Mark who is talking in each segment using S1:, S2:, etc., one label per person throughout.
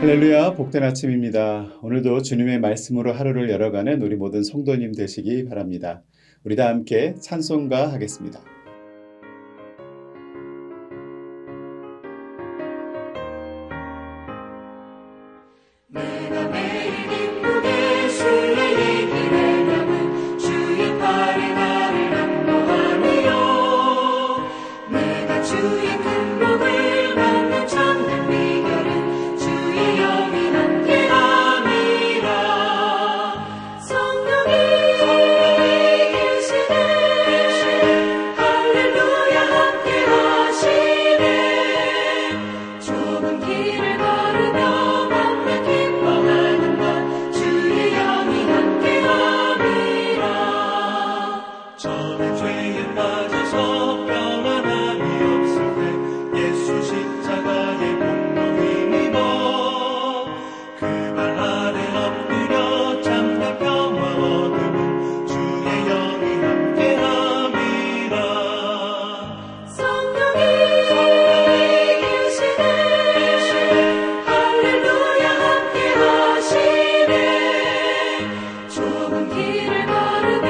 S1: 할렐루야, 복된 아침입니다. 오늘도 주님의 말씀으로 하루를 열어가는 우리 모든 성도님 되시기 바랍니다. 우리 다 함께 찬송가 하겠습니다.
S2: 내가 매일 기쁘게 주의 얘기를 나누 주의 팔에 나를 안보하니요. 내가 주의 큰 복을 받는 참된 비결은 주의 영이 함께함이라. 성령이 계시네 할렐루야 함께하시네. 좁은 길을 걸으며 저는 죄에 빠져서 평안함이 없을 때 예수 십자가의 공로 힘입어 그 발 아래 엎드려 참된 평화 얻음은 주의 영이 함께함이라. 성령이 계시네 할렐루야 함께하시네. 좁은 길을 걸으며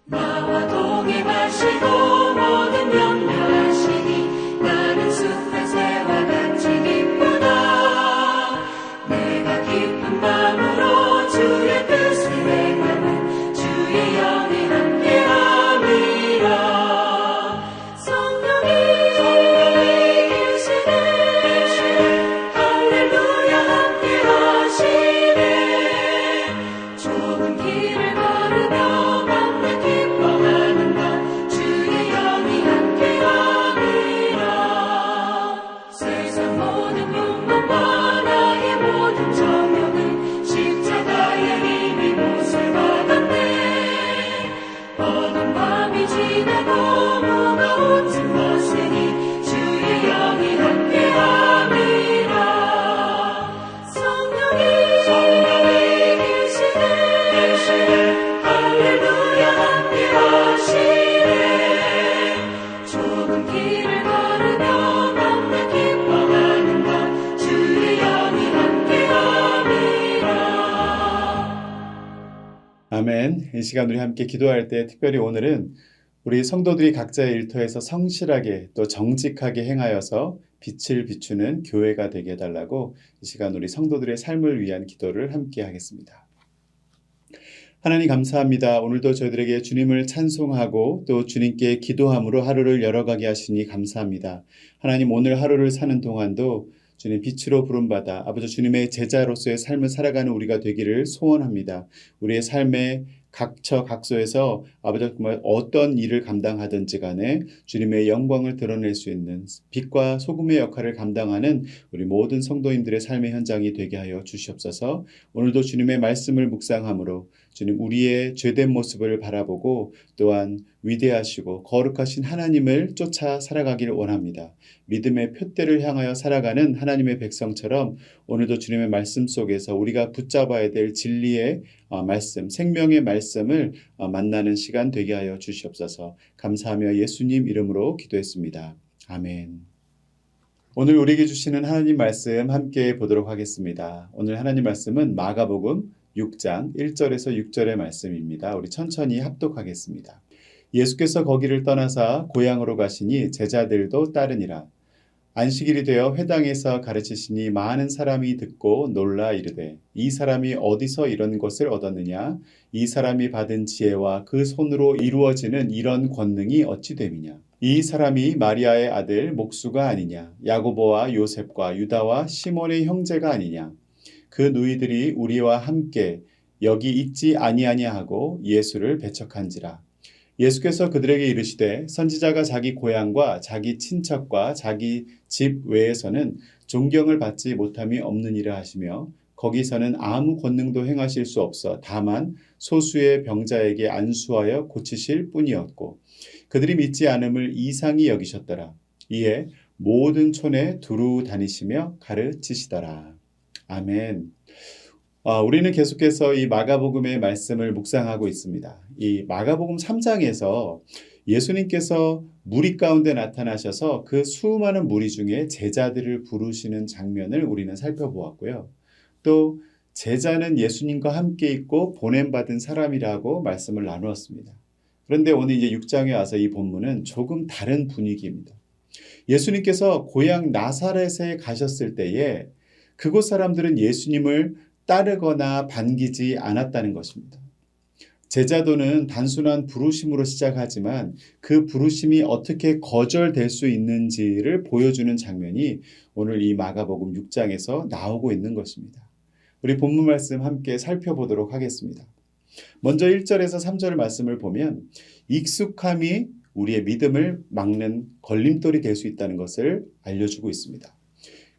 S2: 나와 동행하시고 모든 염려하시니 나는 숲의 새와 같이 기쁘다. 내가 기쁜 마음으로 주의 뜻을 행하는 주의 영이 함께함이라. 성령이 계시네 할렐루야 함께하시네. 좁은 길을 걸으며 세상 모든 욕망과 나의 모든 정욕은 십자가의 힘이 못을 받았네. 어두운 밤이 지나고 무거운 짐 벗으니 주의 영이 함께함이라. 성령이 계시네 할렐루야 함께하시네. 좁은 길을 걸으며
S1: 아멘. 이 시간 우리 함께 기도할 때 특별히 오늘은 우리 성도들이 각자의 일터에서 성실하게 또 정직하게 행하여서 빛을 비추는 교회가 되게 해달라고 이 시간 우리 성도들의 삶을 위한 기도를 함께 하겠습니다. 하나님 감사합니다. 오늘도 저희들에게 주님을 찬송하고 또 주님께 기도함으로 하루를 열어가게 하시니 감사합니다. 하나님 오늘 하루를 사는 동안도 주님 빛으로 부름받아 아버지 주님의 제자로서의 삶을 살아가는 우리가 되기를 소원합니다. 우리의 삶의 각처각소에서 아버지 정말 어떤 일을 감당하든지 간에 주님의 영광을 드러낼 수 있는 빛과 소금의 역할을 감당하는 우리 모든 성도님들의 삶의 현장이 되게 하여 주시옵소서. 오늘도 주님의 말씀을 묵상함으로 주님 우리의 죄된 모습을 바라보고 또한 위대하시고 거룩하신 하나님을 쫓아 살아가기를 원합니다. 믿음의 푯대를 향하여 살아가는 하나님의 백성처럼 오늘도 주님의 말씀 속에서 우리가 붙잡아야 될 진리의 말씀, 생명의 말씀을 만나는 시간 되게 하여 주시옵소서. 감사하며 예수님 이름으로 기도했습니다. 아멘. 오늘 우리에게 주시는 하나님 말씀 함께 보도록 하겠습니다. 오늘 하나님 말씀은 마가복음 6장 1절에서 6절의 말씀입니다. 우리 천천히 합독하겠습니다. 예수께서 거기를 떠나사 고향으로 가시니 제자들도 따르니라. 안식일이 되어 회당에서 가르치시니 많은 사람이 듣고 놀라 이르되 이 사람이 어디서 이런 것을 얻었느냐? 이 사람이 받은 지혜와 그 손으로 이루어지는 이런 권능이 어찌 됨이냐? 이 사람이 마리아의 아들 목수가 아니냐? 야고보와 요셉과 유다와 시몬의 형제가 아니냐? 그 누이들이 우리와 함께 여기 있지 아니하냐 하고 예수를 배척한지라. 예수께서 그들에게 이르시되 선지자가 자기 고향과 자기 친척과 자기 집 외에서는 존경을 받지 못함이 없느니라 하시며 거기서는 아무 권능도 행하실 수 없어 다만 소수의 병자에게 안수하여 고치실 뿐이었고 그들이 믿지 않음을 이상히 여기셨더라. 이에 모든 촌에 두루 다니시며 가르치시더라. 아멘. 우리는 계속해서 이 마가복음의 말씀을 묵상하고 있습니다. 이 마가복음 3장에서 예수님께서 무리 가운데 나타나셔서 그 수많은 무리 중에 제자들을 부르시는 장면을 우리는 살펴보았고요. 또 제자는 예수님과 함께 있고 보냄받은 사람이라고 말씀을 나누었습니다. 그런데 오늘 이제 6장에 와서 이 본문은 조금 다른 분위기입니다. 예수님께서 고향 나사렛에 가셨을 때에 그곳 사람들은 예수님을 따르거나 반기지 않았다는 것입니다. 제자도는 단순한 부르심으로 시작하지만 그 부르심이 어떻게 거절될 수 있는지를 보여주는 장면이 오늘 이 마가복음 6장에서 나오고 있는 것입니다. 우리 본문 말씀 함께 살펴보도록 하겠습니다. 먼저 1절에서 3절 말씀을 보면 익숙함이 우리의 믿음을 막는 걸림돌이 될 수 있다는 것을 알려주고 있습니다.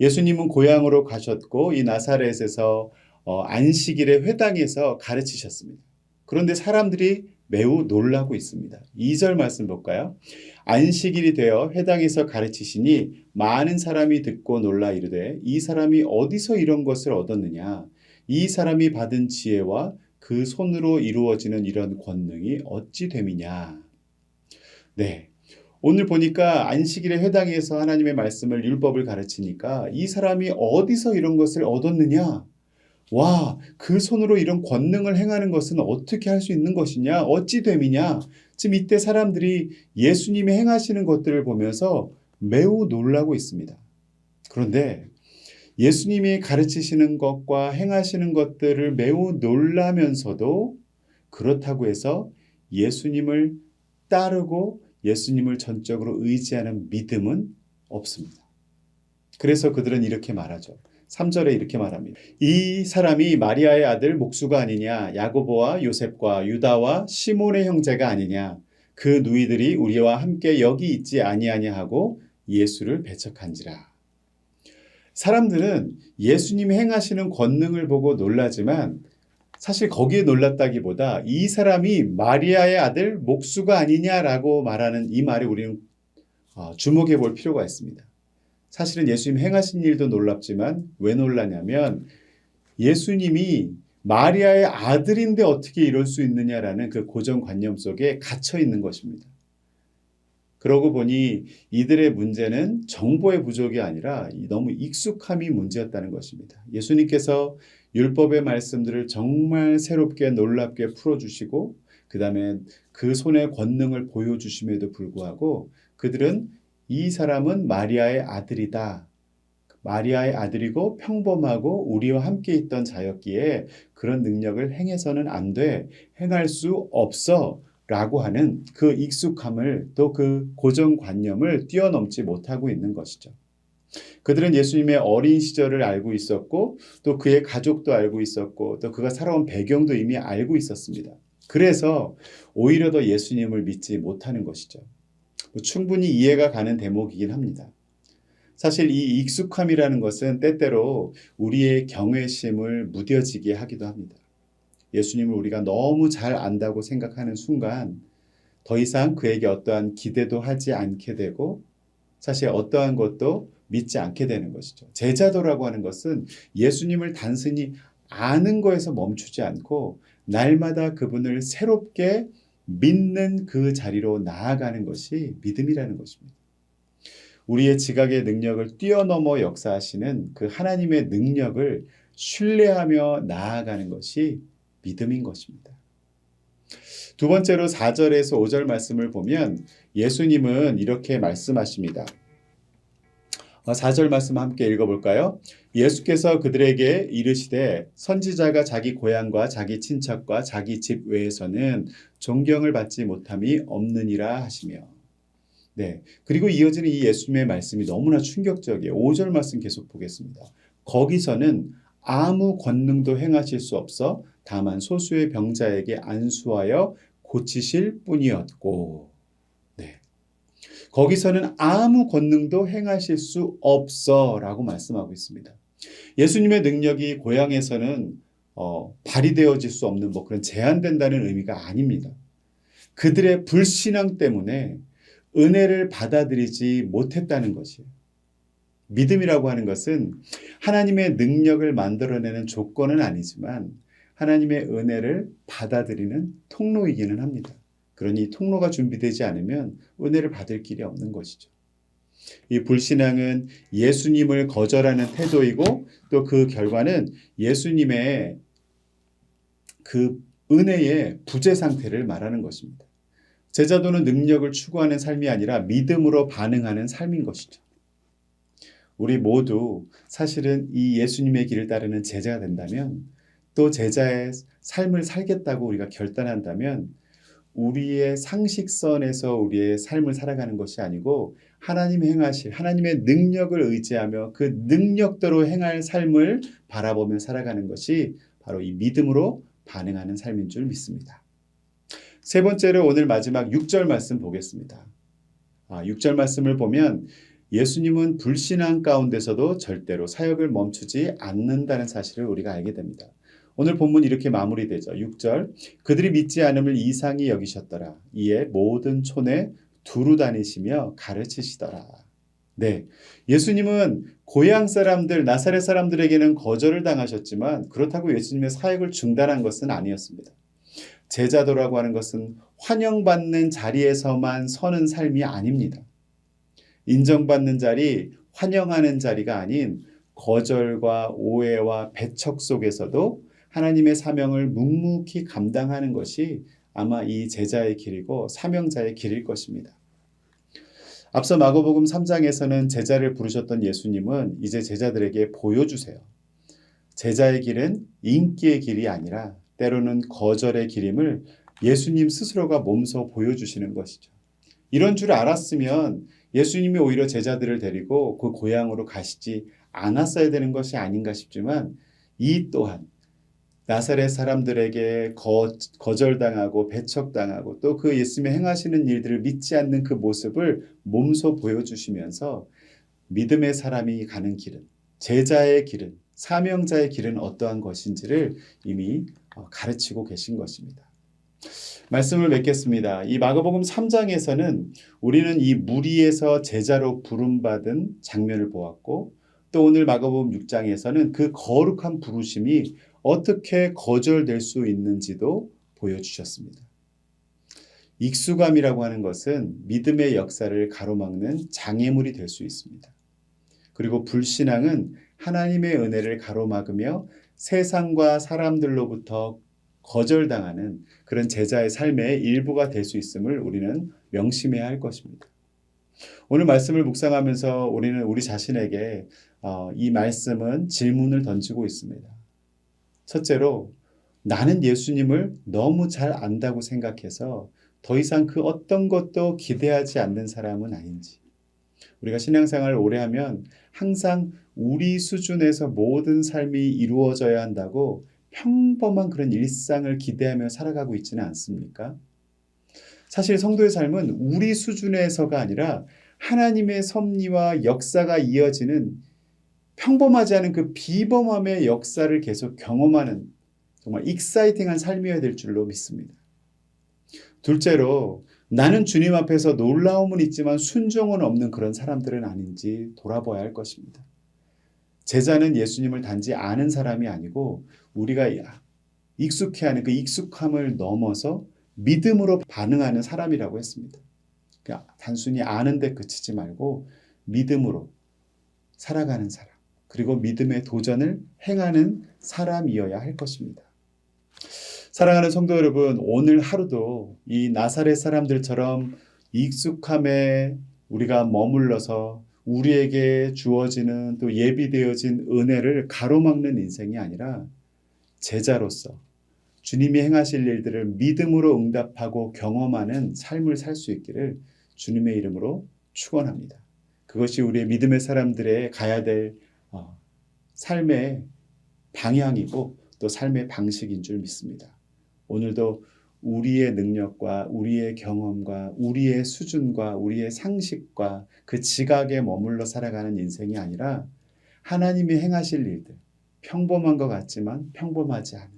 S1: 예수님은 고향으로 가셨고 이 나사렛에서 안식일의 회당에서 가르치셨습니다. 그런데 사람들이 매우 놀라고 있습니다. 2절 말씀 볼까요? 안식일이 되어 회당에서 가르치시니 많은 사람이 듣고 놀라 이르되 이 사람이 어디서 이런 것을 얻었느냐? 이 사람이 받은 지혜와 그 손으로 이루어지는 이런 권능이 어찌 됨이냐? 네. 오늘 보니까 안식일의 회당에서 하나님의 말씀을 율법을 가르치니까 이 사람이 어디서 이런 것을 얻었느냐? 와, 그 손으로 이런 권능을 행하는 것은 어떻게 할 수 있는 것이냐? 어찌 됨이냐? 지금 이때 사람들이 예수님이 행하시는 것들을 보면서 매우 놀라고 있습니다. 그런데 예수님이 가르치시는 것과 행하시는 것들을 매우 놀라면서도 그렇다고 해서 예수님을 따르고 예수님을 전적으로 의지하는 믿음은 없습니다. 그래서 그들은 이렇게 말하죠. 3절에 이렇게 말합니다. 이 사람이 마리아의 아들 목수가 아니냐? 야고보와 요셉과 유다와 시몬의 형제가 아니냐? 그 누이들이 우리와 함께 여기 있지 아니하냐 하고 예수를 배척한지라. 사람들은 예수님이 행하시는 권능을 보고 놀라지만 사실 거기에 놀랐다기보다 이 사람이 마리아의 아들 목수가 아니냐라고 말하는 이 말에 우리는 주목해 볼 필요가 있습니다. 사실은 예수님 행하신 일도 놀랍지만 왜 놀라냐면 예수님이 마리아의 아들인데 어떻게 이럴 수 있느냐라는 그 고정관념 속에 갇혀 있는 것입니다. 그러고 보니 이들의 문제는 정보의 부족이 아니라 너무 익숙함이 문제였다는 것입니다. 예수님께서 율법의 말씀들을 정말 새롭게 놀랍게 풀어주시고 그 다음에 그 손의 권능을 보여주심에도 불구하고 그들은 이 사람은 마리아의 아들이다. 마리아의 아들이고 평범하고 우리와 함께 있던 자였기에 그런 능력을 행해서는 안 돼. 행할 수 없어. 라고 하는 그 익숙함을 또 그 고정관념을 뛰어넘지 못하고 있는 것이죠. 그들은 예수님의 어린 시절을 알고 있었고 또 그의 가족도 알고 있었고 또 그가 살아온 배경도 이미 알고 있었습니다. 그래서 오히려 더 예수님을 믿지 못하는 것이죠. 충분히 이해가 가는 대목이긴 합니다. 사실 이 익숙함이라는 것은 때때로 우리의 경외심을 무뎌지게 하기도 합니다. 예수님을 우리가 너무 잘 안다고 생각하는 순간 더 이상 그에게 어떠한 기대도 하지 않게 되고 사실 어떠한 것도 믿지 않게 되는 것이죠. 제자도라고 하는 것은 예수님을 단순히 아는 거에서 멈추지 않고 날마다 그분을 새롭게 믿는 그 자리로 나아가는 것이 믿음이라는 것입니다. 우리의 지각의 능력을 뛰어넘어 역사하시는 그 하나님의 능력을 신뢰하며 나아가는 것이 믿음인 것입니다. 두 번째로 4절에서 5절 말씀을 보면 예수님은 이렇게 말씀하십니다. 4절 말씀 함께 읽어볼까요? 예수께서 그들에게 이르시되 선지자가 자기 고향과 자기 친척과 자기 집 외에서는 존경을 받지 못함이 없느니라 하시며 네. 그리고 이어지는 이 예수님의 말씀이 너무나 충격적이에요. 5절 말씀 계속 보겠습니다. 거기서는 아무 권능도 행하실 수 없어 다만 소수의 병자에게 안수하여 고치실 뿐이었고 네. 거기서는 아무 권능도 행하실 수 없어 라고 말씀하고 있습니다. 예수님의 능력이 고향에서는 발휘되어질 수 없는 뭐 그런 제한된다는 의미가 아닙니다. 그들의 불신앙 때문에 은혜를 받아들이지 못했다는 것이에요. 믿음이라고 하는 것은 하나님의 능력을 만들어내는 조건은 아니지만 하나님의 은혜를 받아들이는 통로이기는 합니다. 그러니 통로가 준비되지 않으면 은혜를 받을 길이 없는 것이죠. 이 불신앙은 예수님을 거절하는 태도이고 또 그 결과는 예수님의 그 은혜의 부재 상태를 말하는 것입니다. 제자도는 능력을 추구하는 삶이 아니라 믿음으로 반응하는 삶인 것이죠. 우리 모두 사실은 이 예수님의 길을 따르는 제자가 된다면 또 제자의 삶을 살겠다고 우리가 결단한다면 우리의 상식선에서 우리의 삶을 살아가는 것이 아니고 하나님이 행하실 하나님의 능력을 의지하며 그 능력대로 행할 삶을 바라보며 살아가는 것이 바로 이 믿음으로 반응하는 삶인 줄 믿습니다. 세 번째로 오늘 마지막 6절 말씀 보겠습니다. 6절 말씀을 보면 예수님은 불신앙 가운데서도 절대로 사역을 멈추지 않는다는 사실을 우리가 알게 됩니다. 오늘 본문 이렇게 마무리되죠. 6절 그들이 믿지 않음을 이상히 여기셨더라. 이에 모든 촌에 두루 다니시며 가르치시더라. 네, 예수님은 고향 사람들 나사렛 사람들에게는 거절을 당하셨지만 그렇다고 예수님의 사역을 중단한 것은 아니었습니다. 제자도라고 하는 것은 환영받는 자리에서만 서는 삶이 아닙니다. 인정받는 자리, 환영하는 자리가 아닌 거절과 오해와 배척 속에서도 하나님의 사명을 묵묵히 감당하는 것이 아마 이 제자의 길이고 사명자의 길일 것입니다. 앞서 마가복음 3장에서는 제자를 부르셨던 예수님은 이제 제자들에게 보여주세요. 제자의 길은 인기의 길이 아니라 때로는 거절의 길임을 예수님 스스로가 몸소 보여주시는 것이죠. 이런 줄 알았으면 예수님이 오히려 제자들을 데리고 그 고향으로 가시지 않았어야 되는 것이 아닌가 싶지만 이 또한 나사렛 사람들에게 거절당하고 배척당하고 또 그 예수님이 행하시는 일들을 믿지 않는 그 모습을 몸소 보여주시면서 믿음의 사람이 가는 길은 제자의 길은 사명자의 길은 어떠한 것인지를 이미 가르치고 계신 것입니다. 말씀을 맺겠습니다. 이 마가복음 3장에서는 우리는 이 무리에서 제자로 부름받은 장면을 보았고 또 오늘 마가복음 6장에서는 그 거룩한 부르심이 어떻게 거절될 수 있는지도 보여주셨습니다. 익숙함이라고 하는 것은 믿음의 역사를 가로막는 장애물이 될 수 있습니다. 그리고 불신앙은 하나님의 은혜를 가로막으며 세상과 사람들로부터 거절당하는 그런 제자의 삶의 일부가 될 수 있음을 우리는 명심해야 할 것입니다. 오늘 말씀을 묵상하면서 우리는 우리 자신에게 이 말씀은 질문을 던지고 있습니다. 첫째로 나는 예수님을 너무 잘 안다고 생각해서 더 이상 그 어떤 것도 기대하지 않는 사람은 아닌지. 우리가 신앙생활을 오래 하면 항상 우리 수준에서 모든 삶이 이루어져야 한다고 평범한 그런 일상을 기대하며 살아가고 있지는 않습니까? 사실 성도의 삶은 우리 수준에서가 아니라 하나님의 섭리와 역사가 이어지는 평범하지 않은 그 비범함의 역사를 계속 경험하는 정말 익사이팅한 삶이어야 될 줄로 믿습니다. 둘째로 나는 주님 앞에서 놀라움은 있지만 순종은 없는 그런 사람들은 아닌지 돌아봐야 할 것입니다. 제자는 예수님을 단지 아는 사람이 아니고 우리가 익숙해하는 그 익숙함을 넘어서 믿음으로 반응하는 사람이라고 했습니다. 그러니까 단순히 아는 데 그치지 말고 믿음으로 살아가는 사람, 그리고 믿음의 도전을 행하는 사람이어야 할 것입니다. 사랑하는 성도 여러분, 오늘 하루도 이 나사렛 사람들처럼 익숙함에 우리가 머물러서 우리에게 주어지는 또 예비되어진 은혜를 가로막는 인생이 아니라 제자로서 주님이 행하실 일들을 믿음으로 응답하고 경험하는 삶을 살 수 있기를 주님의 이름으로 축원합니다. 그것이 우리의 믿음의 사람들의 가야 될 삶의 방향이고 또 삶의 방식인 줄 믿습니다. 오늘도 우리의 능력과 우리의 경험과 우리의 수준과 우리의 상식과 그 지각에 머물러 살아가는 인생이 아니라 하나님이 행하실 일들, 평범한 것 같지만 평범하지 않은,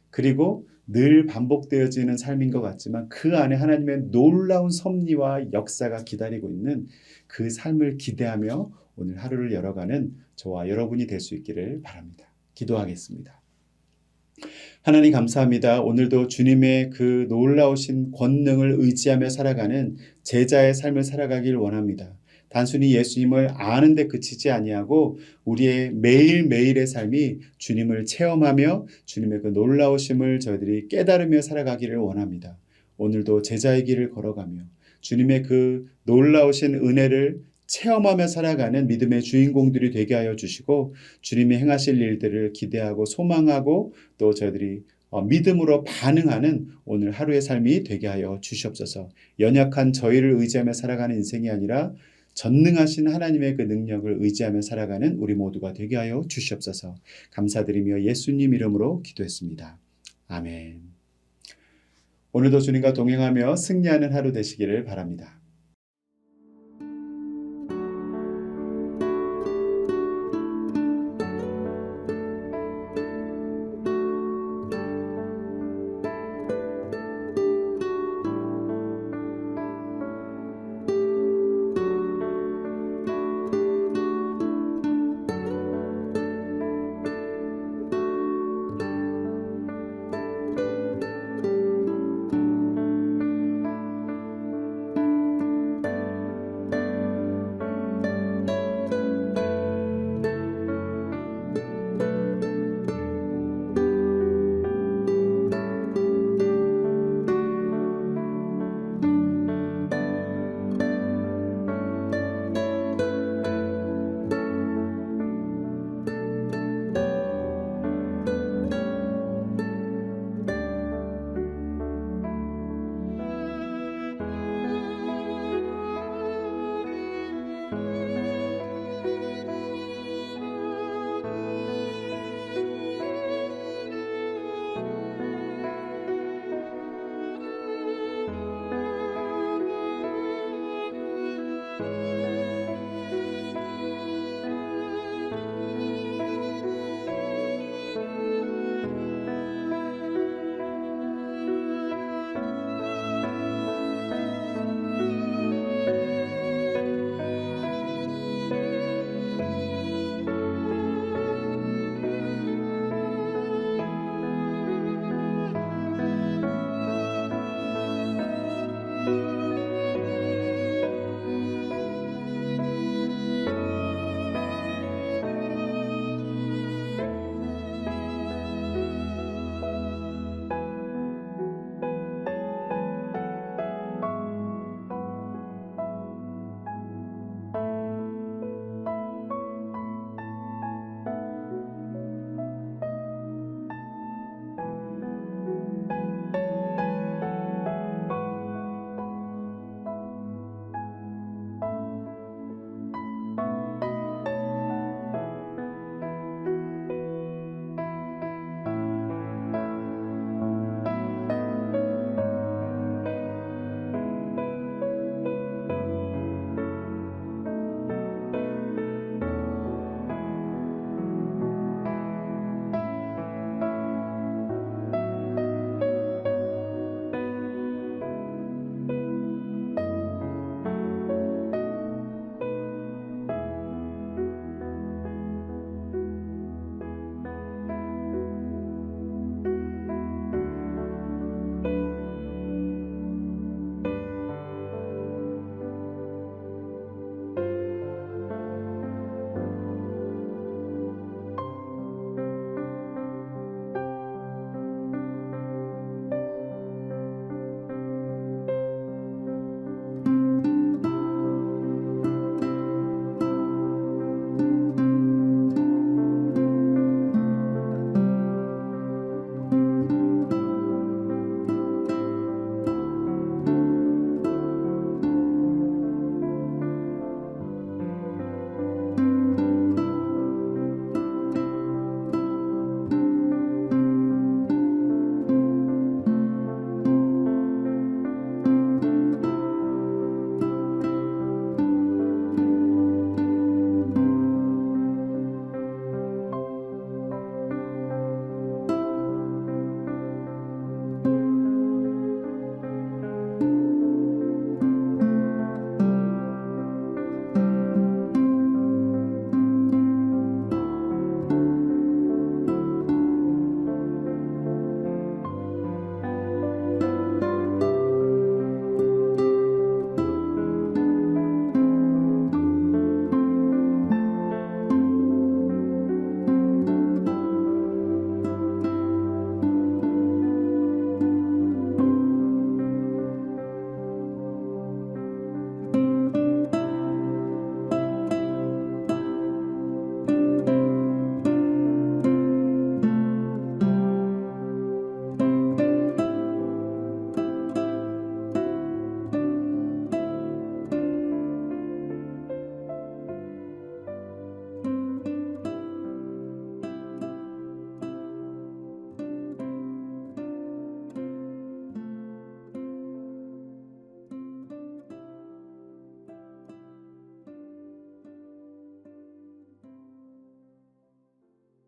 S1: 그리고 늘 반복되어지는 삶인 것 같지만 그 안에 하나님의 놀라운 섭리와 역사가 기다리고 있는 그 삶을 기대하며 오늘 하루를 열어가는 저와 여러분이 될 수 있기를 바랍니다. 기도하겠습니다. 하나님 감사합니다. 오늘도 주님의 그 놀라우신 권능을 의지하며 살아가는 제자의 삶을 살아가길 원합니다. 단순히 예수님을 아는 데 그치지 아니하고 우리의 매일매일의 삶이 주님을 체험하며 주님의 그 놀라우심을 저희들이 깨달으며 살아가기를 원합니다. 오늘도 제자의 길을 걸어가며 주님의 그 놀라우신 은혜를 체험하며 살아가는 믿음의 주인공들이 되게 하여 주시고 주님이 행하실 일들을 기대하고 소망하고 또 저희들이 믿음으로 반응하는 오늘 하루의 삶이 되게 하여 주시옵소서. 연약한 저희를 의지하며 살아가는 인생이 아니라 전능하신 하나님의 그 능력을 의지하며 살아가는 우리 모두가 되게 하여 주시옵소서. 감사드리며 예수님 이름으로 기도했습니다. 아멘. 오늘도 주님과 동행하며 승리하는 하루 되시기를 바랍니다.